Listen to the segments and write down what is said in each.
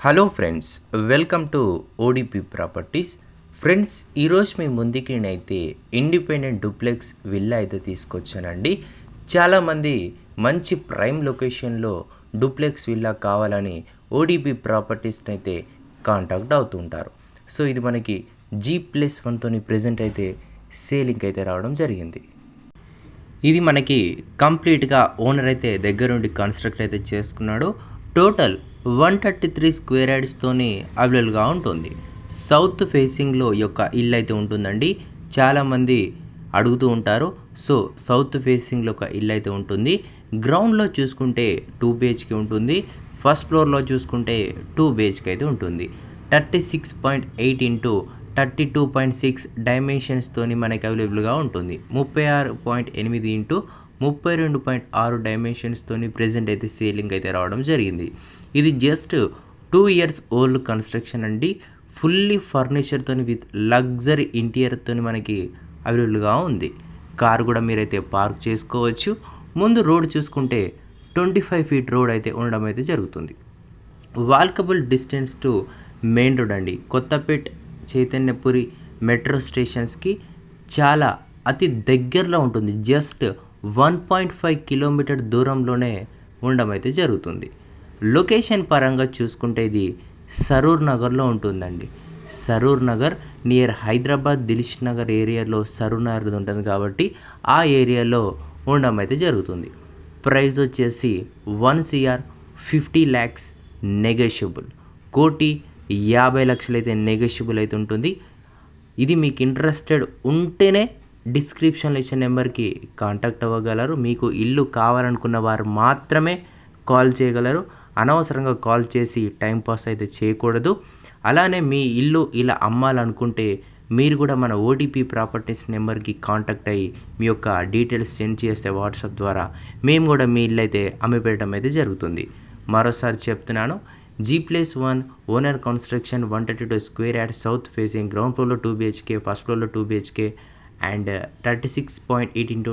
Hello friends, welcome to ODP properties. Friends, ఈరోజు మీ ముందుకి నేనైతే ఇండిపెండెంట్ డూప్లెక్స్ విల్లా అయితే తీసుకొచ్చానండి. చాలామంది మంచి ప్రైమ్ లొకేషన్లో డూప్లెక్స్ విల్లా కావాలని ఓడిపి ప్రాపర్టీస్ని అయితే కాంటాక్ట్ అవుతుంటారు. సో ఇది మనకి G+1తోని ప్రజెంట్ అయితే సేలింగ్ అయితే రావడం జరిగింది. ఇది మనకి కంప్లీట్గా ఓనర్ అయితే దగ్గరుండి కన్స్ట్రక్ట్ అయితే చేసుకున్నాడు. టోటల్ 133 స్క్వేర్ యార్డ్స్తోని అవైలబుల్గా ఉంటుంది. సౌత్ ఫేసింగ్లో యొక్క ఇల్లు అయితే ఉంటుందండి. చాలామంది అడుగుతూ ఉంటారు. సో సౌత్ ఫేసింగ్లో ఒక ఇల్లు అయితే ఉంటుంది. గ్రౌండ్లో చూసుకుంటే 2 BHK ఉంటుంది. ఫస్ట్ ఫ్లోర్లో చూసుకుంటే 2 BHK అయితే ఉంటుంది. 36.8 ఇంటూ 32.6 డైమెన్షన్స్తోని మనకి అవైలబుల్గా ఉంటుంది. 36.8 ఇంటూ 32.6 డైమెన్షన్స్తోని ప్రెజెంట్ అయితే సేలింగ్ అయితే రావడం జరిగింది. ఇది జస్ట్ 2 years ఓల్డ్ కన్స్ట్రక్షన్ అండి. ఫుల్లీ ఫర్నిచర్తోని విత్ లగ్జరీ ఇంటీరియర్తోని మనకి అవైలబుల్గా ఉంది. కార్ కూడా మీరైతే పార్క్ చేసుకోవచ్చు. ముందు రోడ్ చూసుకుంటే 25 feet రోడ్ అయితే ఉండడం అయితే జరుగుతుంది. వాల్కబుల్ డిస్టెన్స్ టు మెయిన్ రోడ్ అండి. కొత్తపేట్, చైతన్యపురి మెట్రో స్టేషన్స్కి చాలా అతి దగ్గరలో ఉంటుంది. జస్ట్ 1.5 kilometer దూరంలోనే ఉండడం అయితే జరుగుతుంది. లొకేషన్ పరంగా చూసుకుంటే ఇది సరూర్ నగర్లో ఉంటుందండి. సరూర్ నగర్ నియర్ హైదరాబాద్ దిల్ష్ నగర్ ఏరియాలో సరూర్ నగర్ ఉంటుంది కాబట్టి ఆ ఏరియాలో ఉండడం అయితే జరుగుతుంది. ప్రైస్ వచ్చేసి 1 crore 50 lakhs నెగోషియబుల్. 1,50,00,000 అయితే నెగోషియబుల్ అయితే ఉంటుంది. ఇది మీకు ఇంట్రెస్టెడ్ ఉంటేనే డిస్క్రిప్షన్లో ఇచ్చిన నెంబర్కి కాంటాక్ట్ అవ్వగలరు. మీకు ఇల్లు కావాలనుకున్న వారు మాత్రమే కాల్ చేయగలరు. అనవసరంగా కాల్ చేసి టైంపాస్ అయితే చేయకూడదు. అలానే మీ ఇల్లు ఇలా అమ్మాలనుకుంటే మీరు కూడా మన ఓడిపి ప్రాపర్టీస్ నెంబర్కి కాంటాక్ట్ అయ్యి మీ యొక్క డీటెయిల్స్ సెండ్ చేస్తే వాట్సాప్ ద్వారా మేము కూడా మీ ఇల్లు అయితే అమ్మిపెట్టడం అయితే జరుగుతుంది. మరోసారి చెప్తున్నాను, G+1 owner construction 132 square yard south facing, ground ఫ్లోర్లో 2 BHK, ఫస్ట్ ఫ్లోర్లో 2 BHK and 36.8 into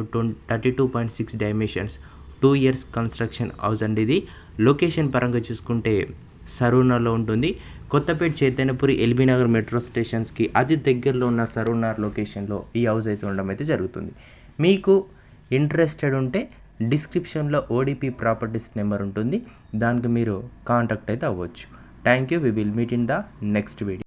32.6 dimensions, 2 years construction house అండి. ఇది లొకేషన్ పరంగా చూసుకుంటే సరూర్నగర్లో ఉంటుంది. కొత్తపేట, చైతన్యపురి, ఎల్బీ నగర్ మెట్రో స్టేషన్స్కి అతి దగ్గరలో ఉన్న సరూర్నగర్ లొకేషన్లో ఈ హౌస్ అయితే ఉండడం అయితే జరుగుతుంది. మీకు ఇంట్రెస్టెడ్ ఉంటే డిస్క్రిప్షన్లో ఓడిపి ప్రాపర్టీస్ నెంబర్ ఉంటుంది. దానికి మీరు కాంటాక్ట్ అయితే అవ్వచ్చు. Thank you. We will meet in the next video.